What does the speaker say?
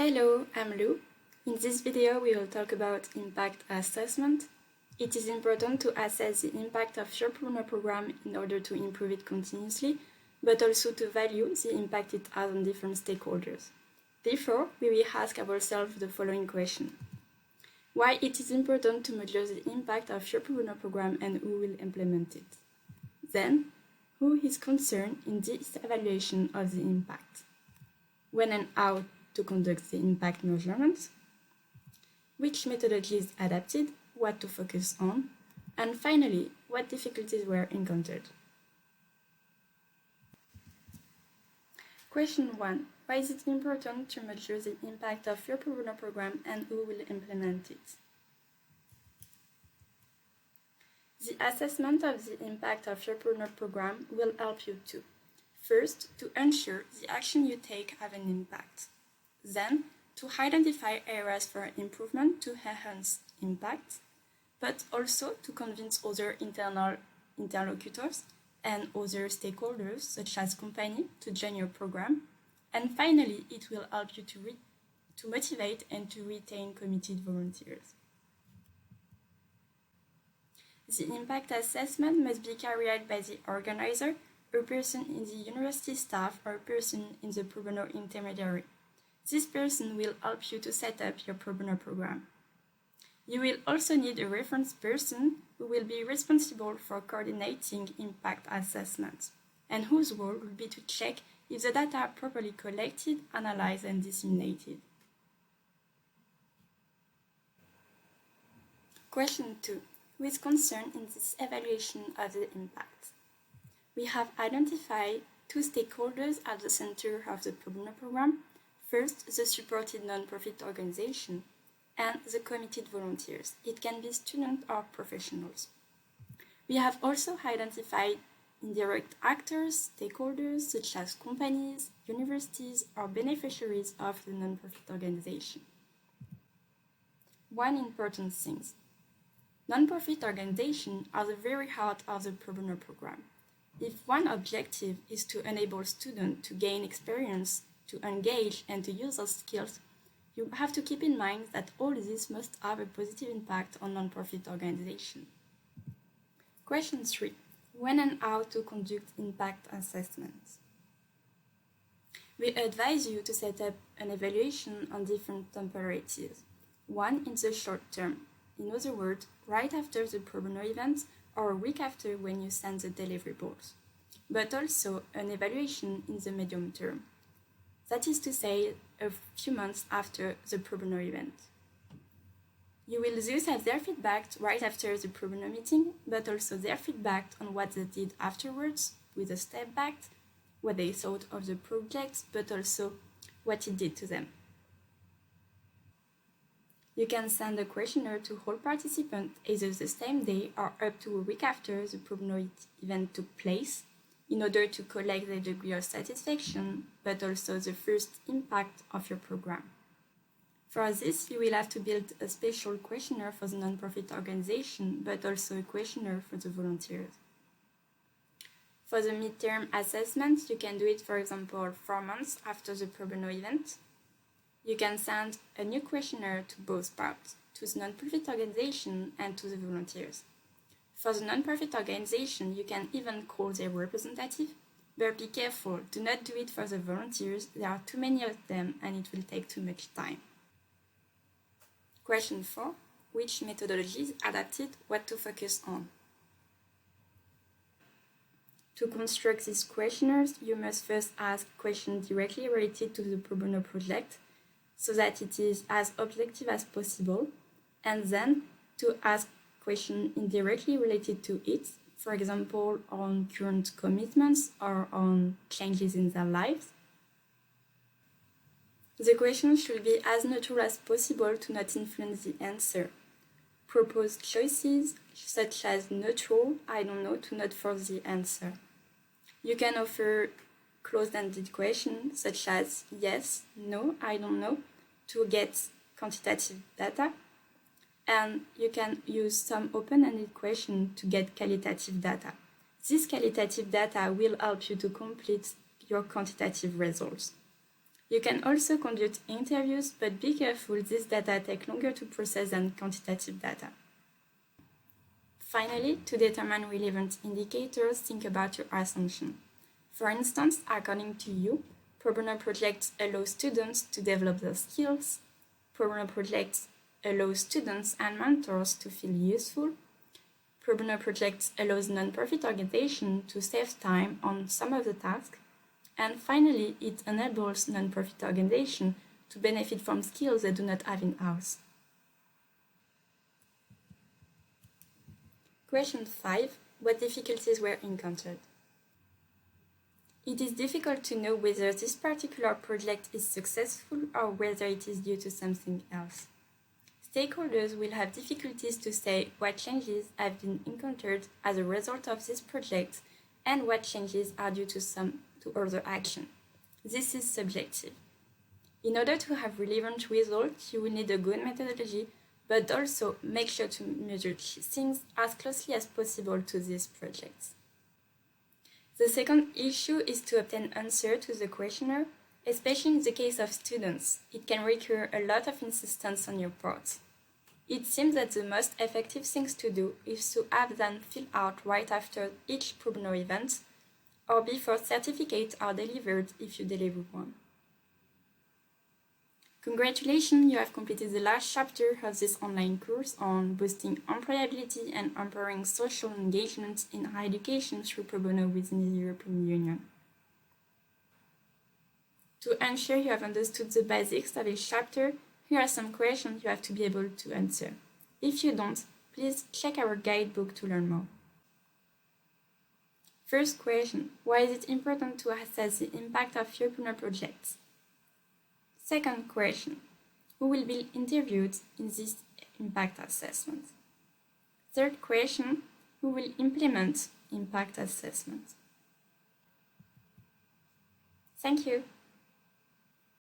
Hello, I'm Lou. In this video, we will talk about impact assessment. It is important to assess the impact of your Bono program in order to improve it continuously, but also to value the impact it has on different stakeholders. Therefore, we will ask ourselves the following question. Why it is important to measure the impact of your Bono program and who will implement it? Then, who is concerned in this evaluation of the impact? When and how to conduct the impact measurements? Which methodology is adapted? What to focus on? And finally, what difficulties were encountered? Question 1. Why is it important to measure the impact of your Bono program and who will implement it? The assessment of the impact of your Bono program will help you to: first, to ensure the action you take have an impact. Then, to identify areas for improvement to enhance impact, but also to convince other internal interlocutors and other stakeholders, such as company, to join your program. And finally, it will help you to motivate and to retain committed volunteers. The impact assessment must be carried out by the organizer, a person in the university staff, or a person in the pro bono intermediary. This person will help you to set up your pro bono program. You will also need a reference person who will be responsible for coordinating impact assessments, and whose role will be to check if the data are properly collected, analyzed, and disseminated. Question 2. Who is concerned in this evaluation of the impact? We have identified two stakeholders at the center of the pro bono program. First, the supported non-profit organization and the committed volunteers. It can be students or professionals. We have also identified indirect actors, stakeholders such as companies, universities, or beneficiaries of the non-profit organization. One important thing. Non-profit organizations are the very heart of the pro bono program. If one objective is to enable students to gain experience, to engage, and to use those skills, you have to keep in mind that all this must have a positive impact on non-profit organizations. Question 3. When and how to conduct impact assessments? We advise you to set up an evaluation on different temperatures. One in the short term. In other words, right after the pro bono event or a week after when you send the deliverables, but also an evaluation in the medium term. That is to say, a few months after the pro bono event. You will thus have their feedback right after the pro bono meeting, but also their feedback on what they did afterwards, with a step back, what they thought of the project, but also what it did to them. You can send a questionnaire to all participants either the same day or up to a week after the pro bono event took place, in order to collect the degree of satisfaction, but also the first impact of your program. For this, you will have to build a special questionnaire for the non-profit organization, but also a questionnaire for the volunteers. For the midterm assessment, you can do it, for example, 4 months after the pro bono event. You can send a new questionnaire to both parts, to the non-profit organization and to the volunteers. For the non-profit organization, you can even call their representative, but be careful, do not do it for the volunteers, there are too many of them and it will take too much time. Question 4. Which methodologies adapted? What to focus on? To construct these questionnaires, you must first ask questions directly related to the pro bono project, so that it is as objective as possible, and then to ask questions indirectly related to it, for example, on current commitments or on changes in their lives. The question should be as neutral as possible to not influence the answer. Propose choices such as neutral, I don't know, to not force the answer. You can offer closed-ended questions such as yes, no, I don't know, to get quantitative data. And you can use some open-ended questions to get qualitative data. This qualitative data will help you to complete your quantitative results. You can also conduct interviews, but be careful, this data take longer to process than quantitative data. Finally, to determine relevant indicators, think about your assumption. For instance, according to you, pro bono projects allow students to develop their skills. Pro bono projects allow students and mentors to feel useful. Pro bono projects allows non-profit organization to save time on some of the tasks. And finally, it enables non-profit organizations to benefit from skills they do not have in-house. Question 5. What difficulties were encountered? It is difficult to know whether this particular project is successful or whether it is due to something else. Stakeholders will have difficulties to say what changes have been encountered as a result of this project and what changes are due to other action. This is subjective. In order to have relevant results, you will need a good methodology, but also make sure to measure things as closely as possible to these projects. The second issue is to obtain answer to the questionnaire, especially in the case of students. It can require a lot of insistence on your part. It seems that the most effective things to do is to have them fill out right after each pro bono event, or before certificates are delivered if you deliver one. Congratulations, you have completed the last chapter of this online course on boosting employability and empowering social engagement in higher education through pro bono within the European Union. To ensure you have understood the basics of each chapter, here are some questions you have to be able to answer. If you don't, please check our guidebook to learn more. First question, why is it important to assess the impact of your pro bono projects? Second question, who will be interviewed in this impact assessment? Third question, who will implement impact assessment? Thank you.